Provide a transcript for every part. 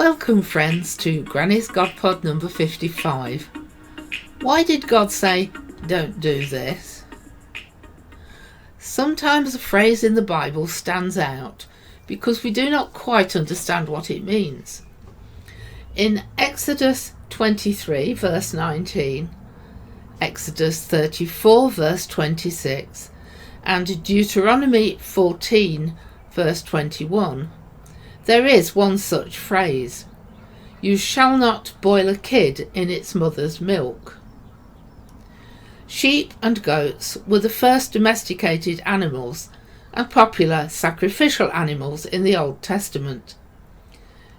Welcome friends to Granny's GodPod number 55. Why did God say, don't do this? Sometimes a phrase in the Bible stands out because we do not quite understand what it means. In Exodus 23 verse 19, Exodus 34 verse 26 and Deuteronomy 14 verse 21, there is one such phrase: you shall not boil a kid in its mother's milk. Sheep and goats were the first domesticated animals and popular sacrificial animals in the Old Testament.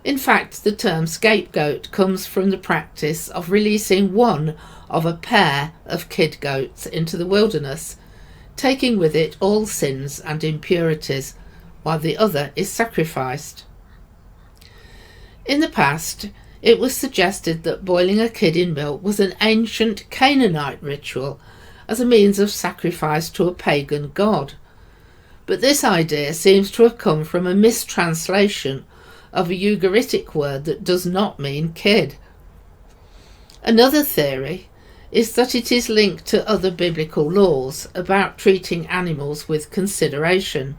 In fact, the term scapegoat comes from the practice of releasing one of a pair of kid goats into the wilderness, taking with it all sins and impurities, while the other is sacrificed. In the past, it was suggested that boiling a kid in milk was an ancient Canaanite ritual as a means of sacrifice to a pagan god. But this idea seems to have come from a mistranslation of a Ugaritic word that does not mean kid. Another theory is that it is linked to other biblical laws about treating animals with consideration,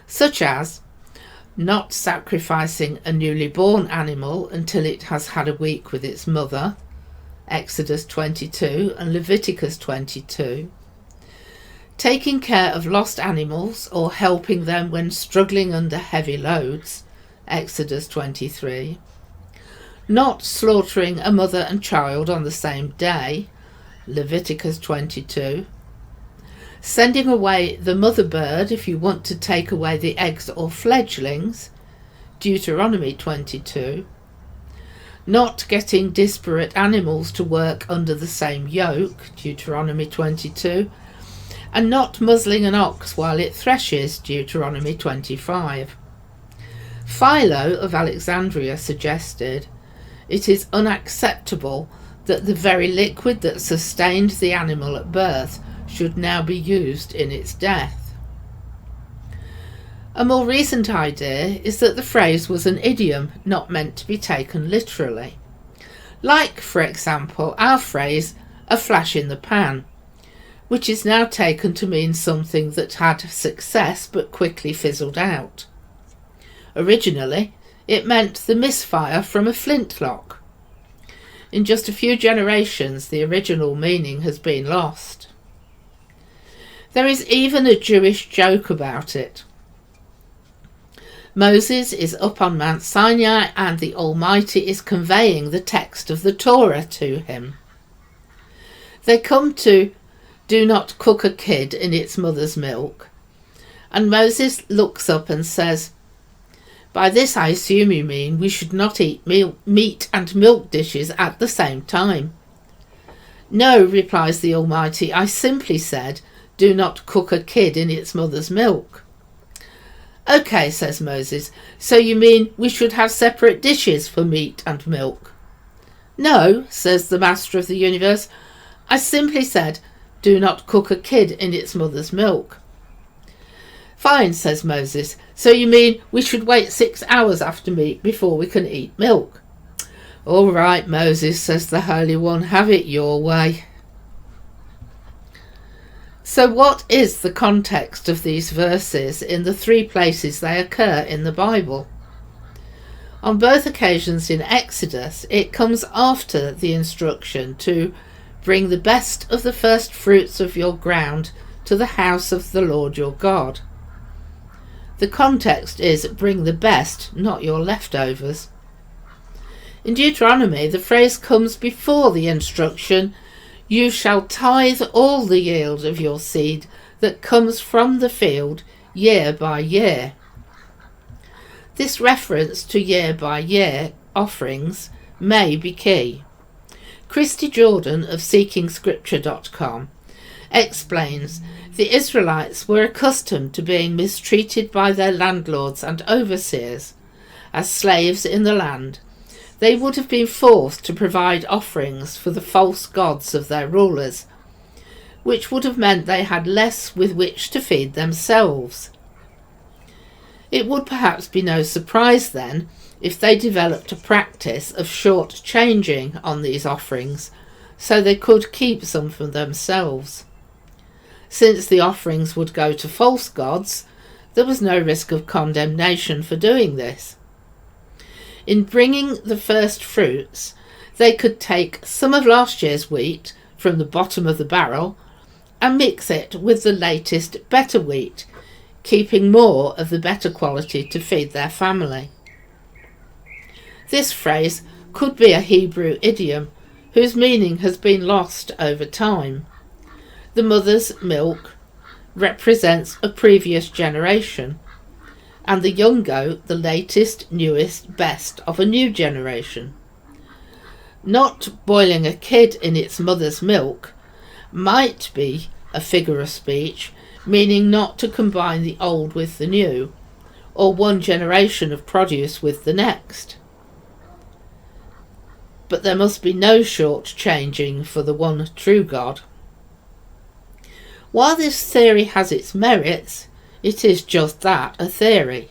such as not sacrificing a newly born animal until it has had a week with its mother, Exodus 22 and Leviticus 22, taking care of lost animals or helping them when struggling under heavy loads, Exodus 23, not slaughtering a mother and child on the same day, Leviticus 22, sending away the mother bird if you want to take away the eggs or fledglings, Deuteronomy 22, not getting disparate animals to work under the same yoke, Deuteronomy 22, and not muzzling an ox while it threshes, Deuteronomy 25. Philo of Alexandria suggested it is unacceptable that the very liquid that sustained the animal at birth should now be used in its death. A more recent idea is that the phrase was an idiom not meant to be taken literally. Like, for example, our phrase, a flash in the pan, which is now taken to mean something that had success but quickly fizzled out. Originally, it meant the misfire from a flintlock. In just a few generations, the original meaning has been lost. There is even a Jewish joke about it. Moses is up on Mount Sinai and the Almighty is conveying the text of the Torah to him. They come to do not cook a kid in its mother's milk, and Moses looks up and says, by this I assume you mean we should not eat meat and milk dishes at the same time. No, replies the Almighty, I simply said, do not cook a kid in its mother's milk. Okay, says Moses, so you mean we should have separate dishes for meat and milk? No, says the Master of the Universe, I simply said, do not cook a kid in its mother's milk. Fine, says Moses, so you mean we should wait 6 hours after meat before we can eat milk? All right, Moses, says the Holy One, have it your way. So what is the context of these verses in the 3 places they occur in the Bible? On both occasions in Exodus, it comes after the instruction to bring the best of the first fruits of your ground to the house of the Lord your God. The context is bring the best, not your leftovers. In Deuteronomy, the phrase comes before the instruction, you shall tithe all the yield of your seed that comes from the field year by year. This reference to year by year offerings may be key. Christy Jordan of SeekingScripture.com explains the Israelites were accustomed to being mistreated by their landlords and overseers. As slaves in the land, they would have been forced to provide offerings for the false gods of their rulers, which would have meant they had less with which to feed themselves. It would perhaps be no surprise then if they developed a practice of short-changing on these offerings so they could keep some for themselves. Since the offerings would go to false gods, there was no risk of condemnation for doing this. In bringing the first fruits, they could take some of last year's wheat from the bottom of the barrel and mix it with the latest better wheat, keeping more of the better quality to feed their family. This phrase could be a Hebrew idiom whose meaning has been lost over time. The mother's milk represents a previous generation, and the young goat the latest, newest, best of a new generation. Not boiling a kid in its mother's milk might be a figure of speech, meaning not to combine the old with the new, or one generation of produce with the next. But there must be no short-changing for the one true God. While this theory has its merits, it is just that, a theory.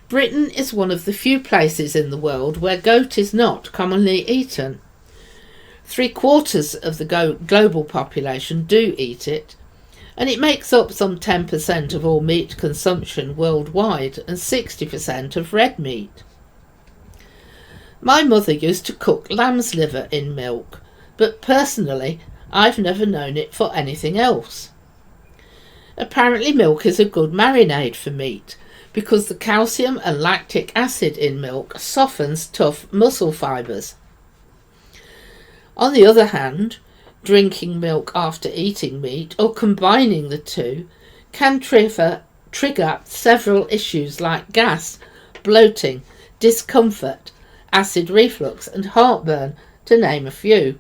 Britain is one of the few places in the world where goat is not commonly eaten. 3/4 of the global population do eat it, and it makes up some 10% of all meat consumption worldwide and 60% of red meat. My mother used to cook lamb's liver in milk, but personally I've never known it for anything else. Apparently milk is a good marinade for meat because the calcium and lactic acid in milk softens tough muscle fibres. On the other hand, drinking milk after eating meat or combining the two can trigger several issues like gas, bloating, discomfort, acid reflux and heartburn, to name a few.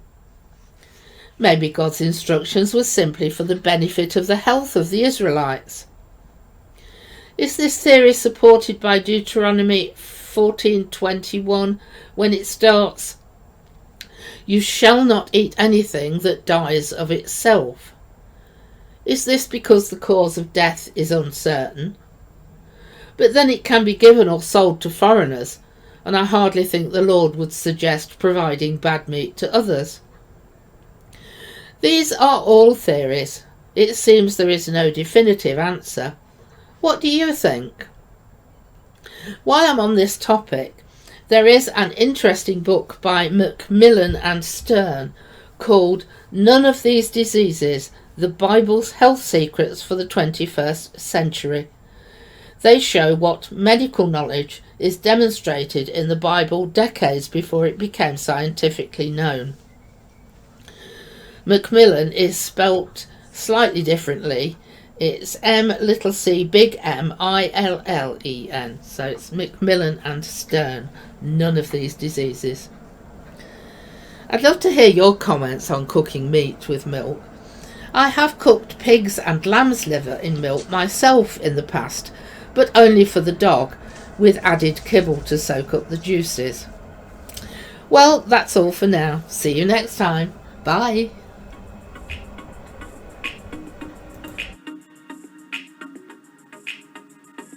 Maybe God's instructions were simply for the benefit of the health of the Israelites. Is this theory supported by Deuteronomy 14:21 when it starts, "You shall not eat anything that dies of itself"? Is this because the cause of death is uncertain? But then it can be given or sold to foreigners, and I hardly think the Lord would suggest providing bad meat to others. These are all theories. It seems there is no definitive answer. What do you think? While I'm on this topic, there is an interesting book by Macmillan and Stern called None of These Diseases, The Bible's Health Secrets for the 21st Century. They show what medical knowledge is demonstrated in the Bible decades before it became scientifically known. Macmillan is spelt slightly differently. It's M-C-M-I-L-L-E-N. So it's Macmillan and Stern. None of These Diseases. I'd love to hear your comments on cooking meat with milk. I have cooked pig's and lamb's liver in milk myself in the past, but only for the dog, with added kibble to soak up the juices. Well, that's all for now. See you next time. Bye.